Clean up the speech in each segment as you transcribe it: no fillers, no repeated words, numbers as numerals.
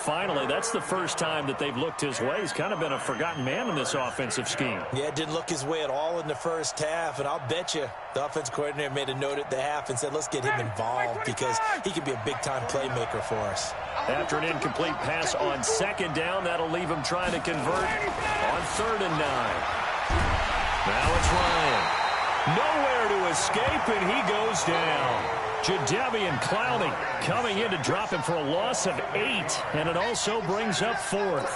finally. That's the first time that they've looked his way. He's kind of been a forgotten man in this offensive scheme. Yeah, it didn't look his way at all in the first half, and I'll bet you the offense coordinator made a note at the half and said, let's get him involved because he could be a big-time playmaker for us. After an incomplete pass on second down, that'll leave him trying to convert on 3rd and 9. Now it's Ryan. Nowhere to escape, and he goes down. Jadeveon Clowney coming in to drop him for a loss of 8, and it also brings up 4th.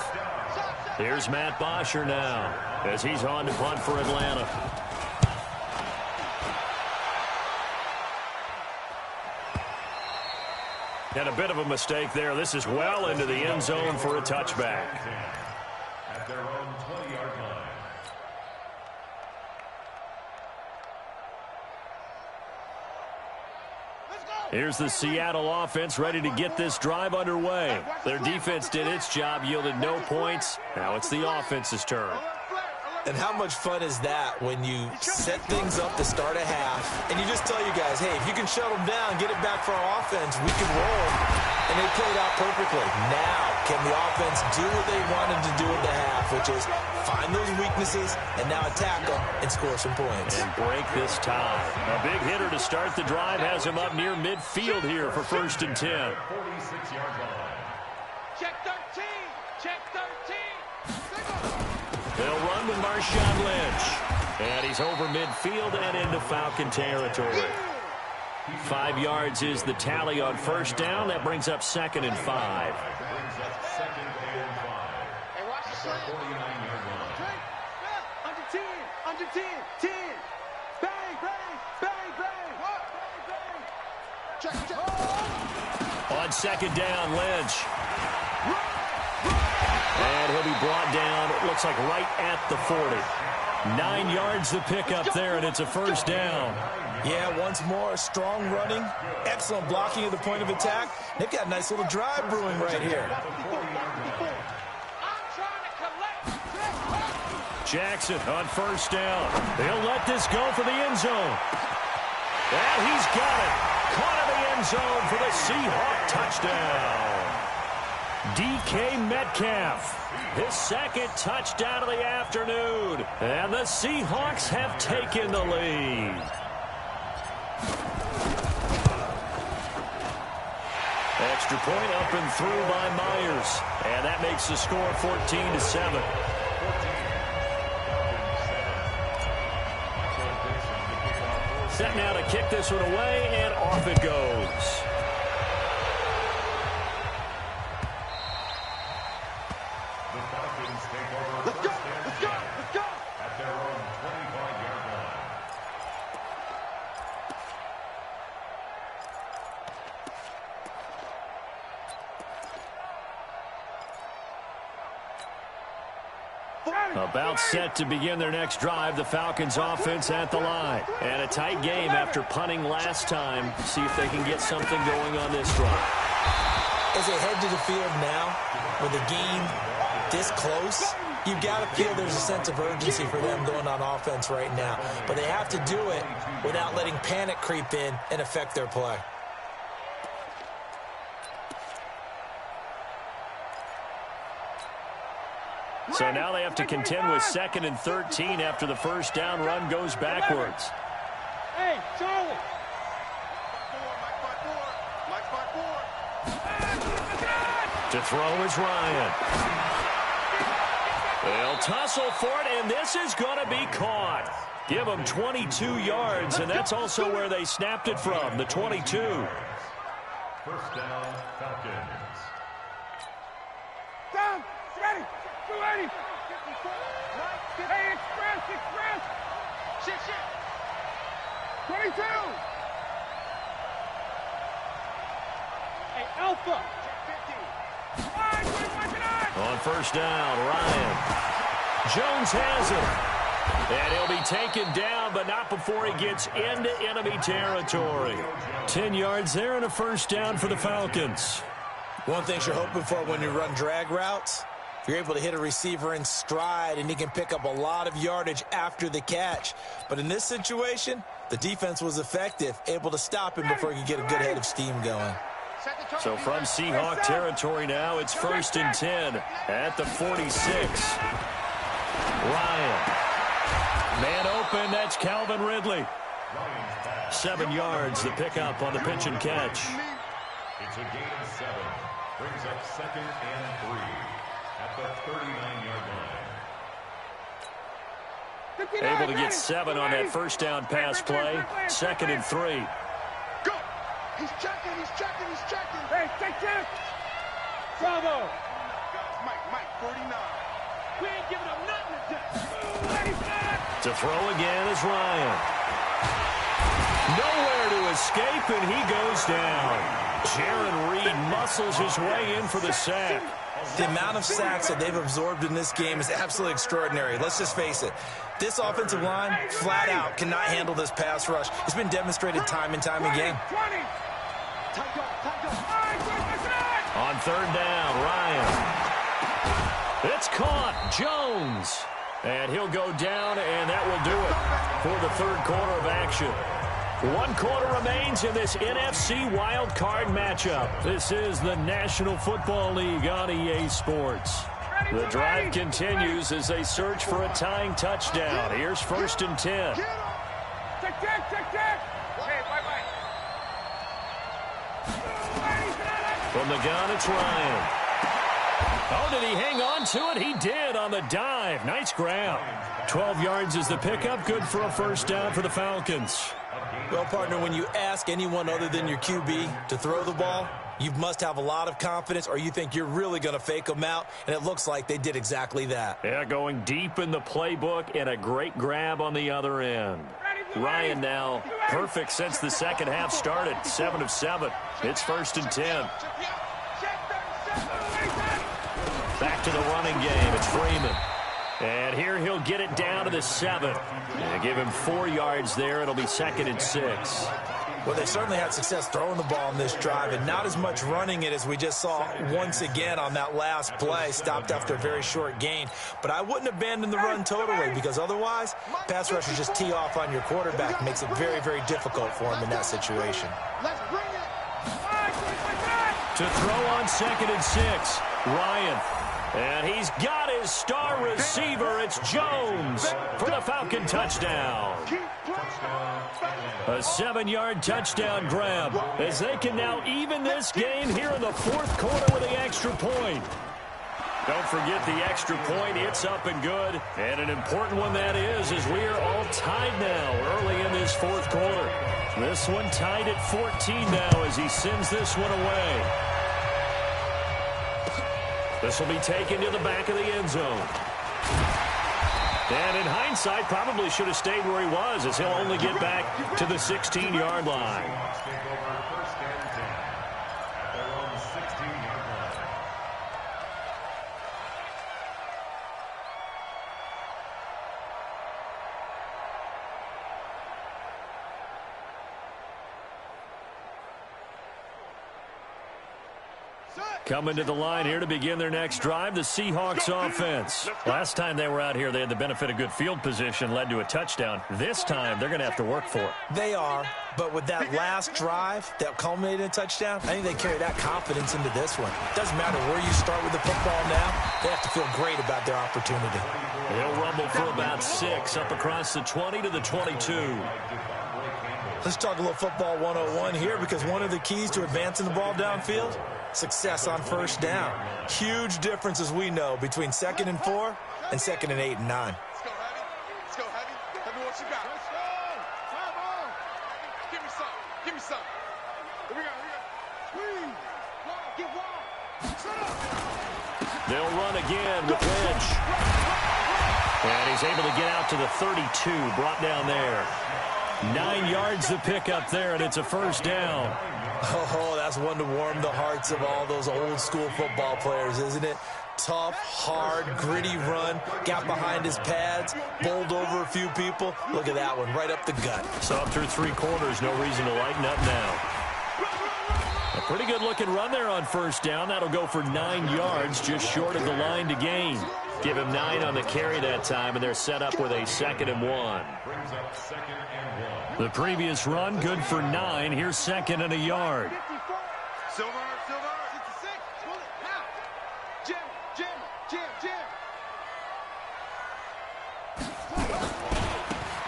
Here's Matt Bosher now as he's on to punt for Atlanta. And a bit of a mistake there. This is well into the end zone for a touchback. At their own 20-yard line. Here's the Seattle offense ready to get this drive underway. Their defense did its job, yielded no points. Now it's the offense's turn. And how much fun is that when you set things up to start a half, and you just tell you guys, hey, if you can shut them down, get it back for our offense, we can roll. And they played out perfectly. Now, can the offense do what they wanted to do at the half, which is find those weaknesses and now attack them and score some points. And break this tie. A big hitter to start the drive has him up near midfield here for 1st and 10. 46-yard line. Check 13. Check 13. They'll run with Marshawn Lynch. And he's over midfield and into Falcon territory. 5 yards is the tally on 1st down. That brings up 2nd and 5. Hey, watch the slant. 49-yard line. Under 10. Under 10. 10. Bang, bang, bang, bang. What? Bang, bang. Check, check. On 2nd down, Lynch. And he'll be brought down, it looks like right at the 40. 9 yards to pick up there, and it's a 1st down. Yeah, once more, strong running, excellent blocking at the point of attack. They've got a nice little drive brewing right here. Jackson on 1st down. He'll let this go for the end zone. And he's got it. Caught in the end zone for the Seahawk touchdown. DK Metcalf, his 2nd touchdown of the afternoon. And the Seahawks have taken the lead. Extra point up and through by Myers. And that makes the score 14-7. Set now to kick this one away, and off it goes. Let's go, let's go, let's go. At their own 25-yard line. About set to begin their next drive, the Falcons offense at the line. And a tight game after punting last time. See if they can get something going on this drive. As they head to the field now, with a game this close, you've got to feel there's a sense of urgency for them going on offense right now. But they have to do it without letting panic creep in and affect their play. So now they have to contend with 2nd and 13 after the 1st down run goes backwards. Hey, Charlie. To throw is Ryan. They'll tussle for it, and this is going to be caught. Give them 22 yards, and that's also where they snapped it from, the 22. 1st down, Falcons. Down, ready. 280. Hey, express, express. Shit, shit. 22. Hey, Alpha. On 1st down, Ryan. Jones has him. And he'll be taken down, but not before he gets into enemy territory. 10 yards there and a 1st down for the Falcons. One thing you're hoping for when you run drag routes, if you're able to hit a receiver in stride and he can pick up a lot of yardage after the catch. But in this situation, the defense was effective, able to stop him before he could get a good head of steam going. So from Seahawk territory now, it's 1st and 10 at the 46. Ryan. Man open, that's Calvin Ridley. 7 yards, the pickup on the pitch and catch. It's a gain of 7. Brings up 2nd and 3 at the 39-yard line. Able to get 7 on that first down pass play. 2nd and 3. Go! He's checking, he's checking, he's checking. Hey, check! Bravo! Mike, 49. We ain't giving him nothing to do. To throw again is Ryan. Nowhere to escape, and he goes down. Jaron Reed muscles his way in for the sack. The amount of sacks that they've absorbed in this game is absolutely extraordinary. Let's just face it. This offensive line, flat out, cannot handle this pass rush. It's been demonstrated time and time again. On 3rd down, Ryan. It's caught. Jones. And he'll go down, and that will do it for the 3rd quarter of action. 1 quarter remains in this NFC Wild Card matchup. This is the National Football League on EA Sports. The drive continues as they search for a tying touchdown. Here's 1st and 10. Check. From the gun, it's Ryan. Oh, did he hang on to it? He did on the dive. Nice grab. 12 yards is the pickup. Good for a 1st down for the Falcons. Well, partner, when you ask anyone other than your QB to throw the ball, you must have a lot of confidence, or you think you're really going to fake them out, and it looks like they did exactly that. Yeah, going deep in the playbook and a great grab on the other end. Ryan now perfect since the second half started. 7 of 7. It's 1st and 10. Back to the running game. It's Freeman. And here he'll get it down to the 7. And give him 4 yards there. It'll be 2nd and 6. Well, they certainly had success throwing the ball in this drive, and not as much running it as we just saw once again on that last play. Stopped after a very short gain. But I wouldn't abandon the run totally, because otherwise, pass rushers just tee off on your quarterback. Makes it very, very difficult for him in that situation. Let's bring it. To throw on 2nd and 6. Ryan. And he's got his star receiver. It's Jones for the Falcon touchdown. A 7-yard touchdown grab as they can now even this game here in the 4th quarter with the extra point. Don't forget the extra point. It's up and good. And an important one that is, as we are all tied now early in this 4th quarter. This one tied at 14 now as he sends this one away. This will be taken to the back of the end zone. And in hindsight, probably should have stayed where he was, as he'll only get back to the 16-yard line. Coming to the line here to begin their next drive, the Seahawks offense. Last time they were out here, they had the benefit of good field position, led to a touchdown. This time, they're going to have to work for it. They are, but with that last drive that culminated in a touchdown, I think they carry that confidence into this one. Doesn't matter where you start with the football now, they have to feel great about their opportunity. They'll rumble for about 6 up across the 20 to the 22. Let's talk a little football 101 here, because one of the keys to advancing the ball downfield, success on 1st down. Huge difference, as we know, between 2nd and 4 and 2nd and 8 and 9. Let's go, Heavy. Let's go, Heavy. Tell me what you got. Let's go. Come on. Give me some. Give me some. Here we go. Squeeze. Get wide. Shut up. They'll run again with Lynch. And he's able to get out to the 32, brought down there. 9 yards to pick up there, and it's a 1st down. Oh, that's one to warm the hearts of all those old school football players, isn't it? Tough, hard, gritty run. Got behind his pads, bowled over a few people. Look at that one, right up the gut. So up through 3 quarters, no reason to lighten up now. A pretty good looking run there on 1st down. That'll go for 9 yards, just short of the line to gain. Give him 9 on the carry that time, and they're set up with a 2nd and 1. The previous run, good for 9. Here's 2nd and a yard. Silver. Jim, Jim, Jim, Jim.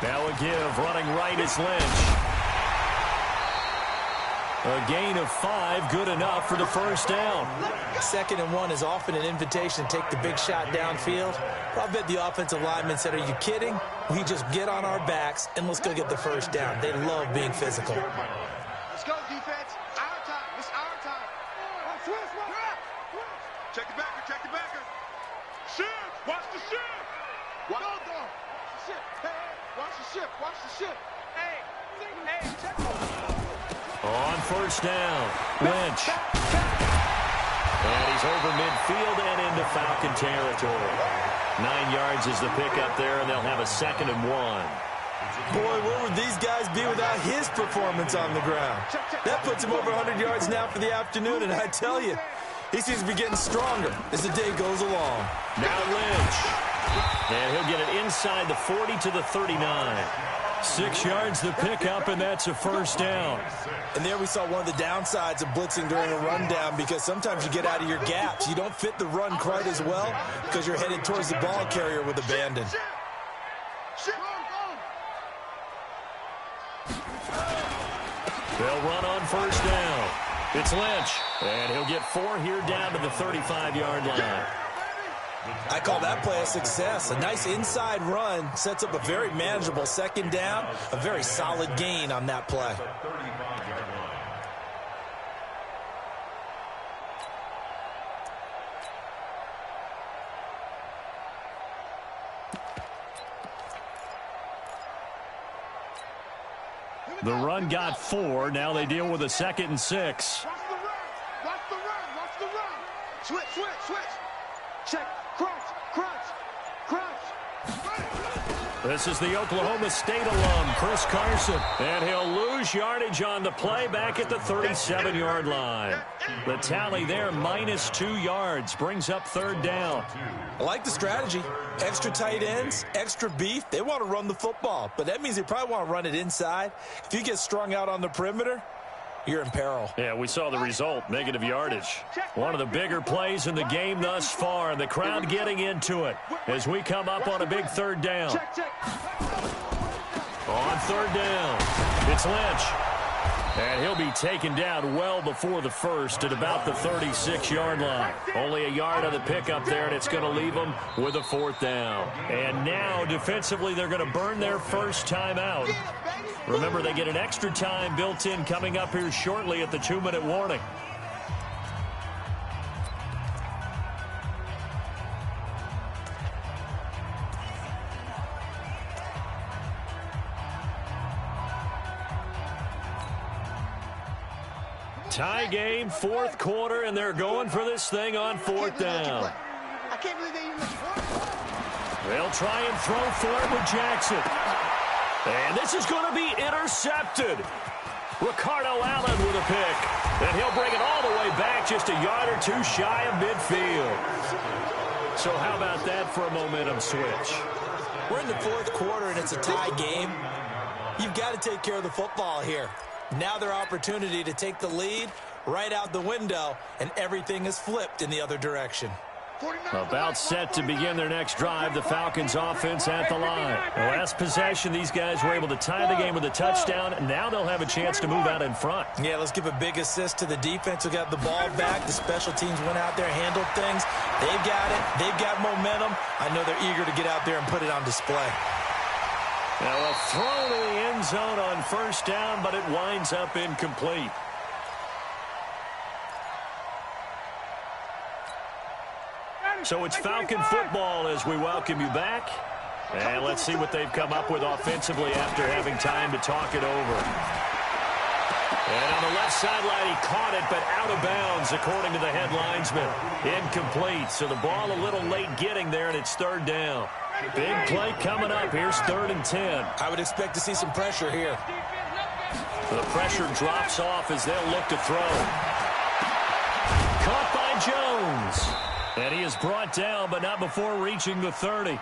Now a give, running right is Lynch. A gain of 5, good enough for the first down. 2nd and 1 is often an invitation to take the big shot downfield. I bet the offensive lineman said, are you kidding? We just get on our backs and let's go get the first down. They love being physical. Let's go, defense. Our time. It's our time. Switch. Check the backer. Check the backer. Shift. Watch the shift. Watch the ship. Hey, watch the ship. Watch the ship. Hey, check the On first down, Lynch. And he's over midfield and into Falcon territory. 9 yards is the pickup there, and they'll have a 2nd and 1. Boy, where would these guys be without his performance on the ground? That puts him over 100 yards now for the afternoon, and I tell you, he seems to be getting stronger as the day goes along. Now Lynch. And he'll get it inside the 40 to the 39. 6 yards the pickup, and that's a first down. And there we saw one of the downsides of blitzing during a rundown, because sometimes you get out of your gaps. You don't fit the run quite as well because you're headed towards the ball carrier with abandon. They'll run on first down. It's Lynch, and he'll get 4 here down to the 35-yard line. I call that play a success. A nice inside run sets up a very manageable 2nd down, a very solid gain on that play. The run got 4. Now they deal with a 2nd and 6. Watch the run. Watch the run. Watch the run. Switch. Check. Crunch. This is the Oklahoma State alum, Chris Carson. And he'll lose yardage on the play back at the 37-yard line. The tally there, -2 yards, brings up 3rd down. I like the strategy. Extra tight ends, extra beef. They want to run the football, but that means they probably want to run it inside. If you get strung out on the perimeter, you're in peril. Yeah, we saw the result, negative yardage. One of the bigger plays in the game thus far, and the crowd getting into it as we come up on a big 3rd down. On 3rd down, it's Lynch. And he'll be taken down well before the first at about the 36-yard line. Only a yard on the pickup there, and it's going to leave them with a 4th down. And now, defensively, they're going to burn their first time out. Remember, they get an extra time built in coming up here shortly at the 2-minute warning. Tie game, 4th quarter, and they're going for this thing on 4th down. I can't believe they even let you play. They'll try and throw for it with Jackson. And this is going to be intercepted. Ricardo Allen with a pick. And he'll bring it all the way back just a yard or 2 shy of midfield. So how about that for a momentum switch? We're in the 4th quarter, and it's a tie game. You've got to take care of the football here. Now their opportunity to take the lead right out the window, and everything is flipped in the other direction. About set to begin their next drive, the Falcons offense at the line. The last possession, these guys were able to tie the game with a touchdown, and now they'll have a chance to move out in front. Yeah, let's give a big assist to the defense who got the ball back. The special teams went out there, handled things. They've got it. They've got momentum. I know they're eager to get out there and put it on display. Now a throw to the end zone on first down, but it winds up incomplete. So it's Falcon football as we welcome you back. And let's see what they've come up with offensively after having time to talk it over. And on the left sideline, he caught it, but out of bounds, according to the head linesman. Incomplete, so the ball a little late getting there, and it's 3rd down. Big play coming up. Here's 3rd and 10. I would expect to see some pressure here. The pressure drops off as they'll look to throw. Caught by Jones. And he is brought down, but not before reaching the 30.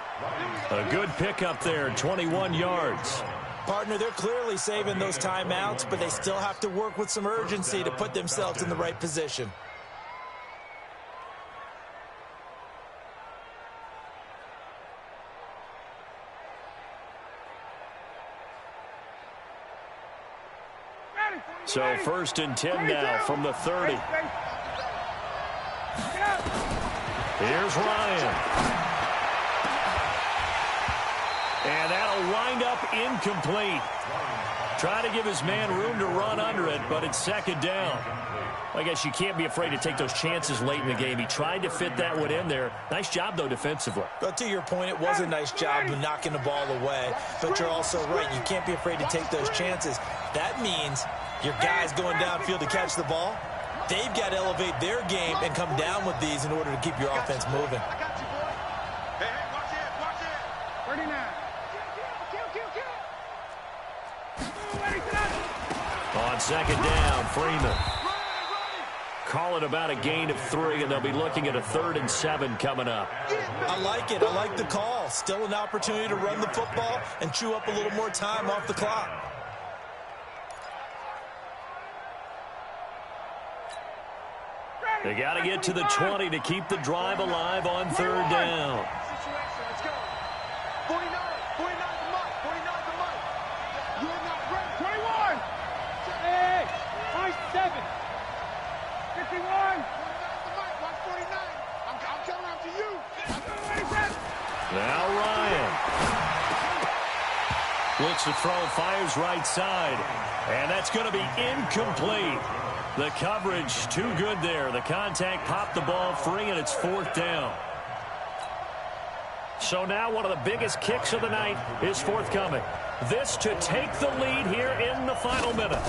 A good pickup there, 21 yards. Partner, they're clearly saving those timeouts, but they still have to work with some urgency to put themselves in the right position. So 1st and 10 now from the 30. Here's Ryan. And that'll wind up incomplete. Trying to give his man room to run under it, but it's 2nd down. I guess you can't be afraid to take those chances late in the game. He tried to fit that one in there. Nice job, though, defensively. But to your point, it was a nice job of knocking the ball away. But you're also right. You can't be afraid to take those chances. That means your guys going downfield to catch the ball, they've got to elevate their game and come down with these in order to keep your offense moving. I got you, boy. Hey, watch it, watch it. 39. On 2nd down, Freeman. Call it about a gain of 3, and they'll be looking at a 3rd and 7 coming up. I like it. I like the call. Still an opportunity to run the football and chew up a little more time off the clock. They got to get to the 20 to keep the drive alive on 3rd down. Let's go. 49 to Mike. 49 to Mike. You're not ready. 21. Hey, nice 7. 51. 49 to Mike. Watch 49. I'm coming out to you. Now Ryan. Looks to throw, fires right side. And that's going to be incomplete. The coverage too good there. The contact popped the ball free, and it's 4th down. So now one of the biggest kicks of the night is forthcoming. This to take the lead here in the final minute.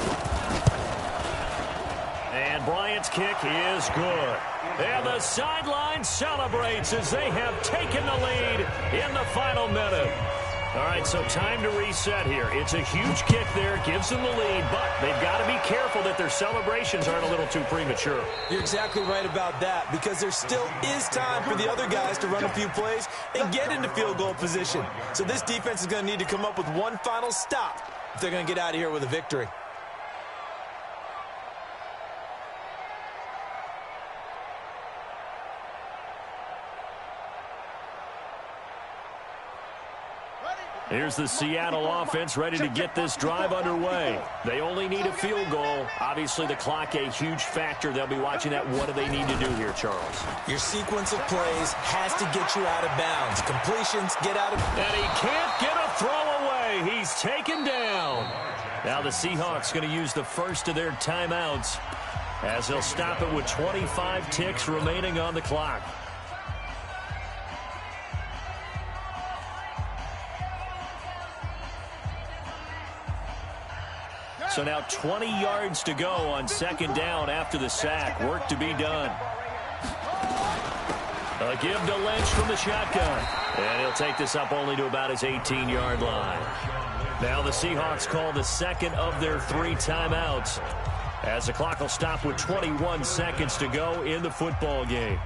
And Bryant's kick is good. And the sideline celebrates as they have taken the lead in the final minute. All right, so time to reset here. It's a huge kick there, gives them the lead, but they've got to be careful that their celebrations aren't a little too premature. You're exactly right about that, because there still is time for the other guys to run a few plays and get into field goal position. So this defense is going to need to come up with one final stop if they're going to get out of here with a victory. Here's the Seattle offense ready to get this drive underway. They only need a field goal. Obviously, the clock a huge factor. They'll be watching that. What do they need to do here, Charles? Your sequence of plays has to get you out of bounds. Completions, get out of... And he can't get a throw away. He's taken down. Now the Seahawks going to use the first of their timeouts as they'll stop it with 25 ticks remaining on the clock. So now 20 yards to go on 2nd down after the sack. Work to be done. A give to Lynch from the shotgun. And he'll take this up only to about his 18-yard line. Now the Seahawks call the second of their 3 timeouts as the clock will stop with 21 seconds to go in the football game.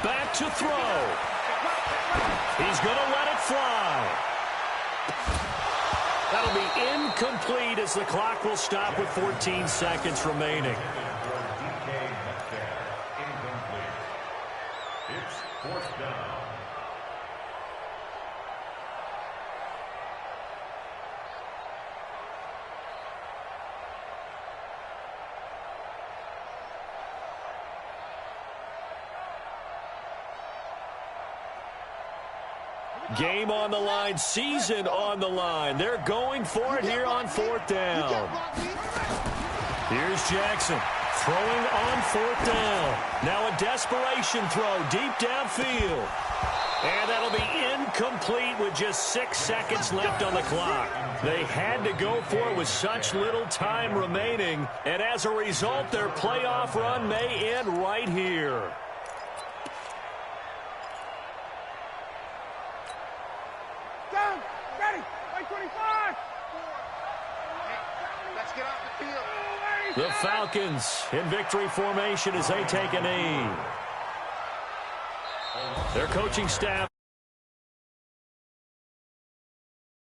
Back to throw. He's going to let it fly. That'll be incomplete as the clock will stop with 14 seconds remaining. It's 4th down. Game on the line, season on the line. They're going for it here on 4th down. Here's Jackson throwing on 4th down. Now a desperation throw deep downfield. And that'll be incomplete with just 6 seconds left on the clock. They had to go for it with such little time remaining. And as a result, their playoff run may end right here. Down, ready, 25. Let's get off the field. The Falcons in victory formation as they take a knee. Their coaching staff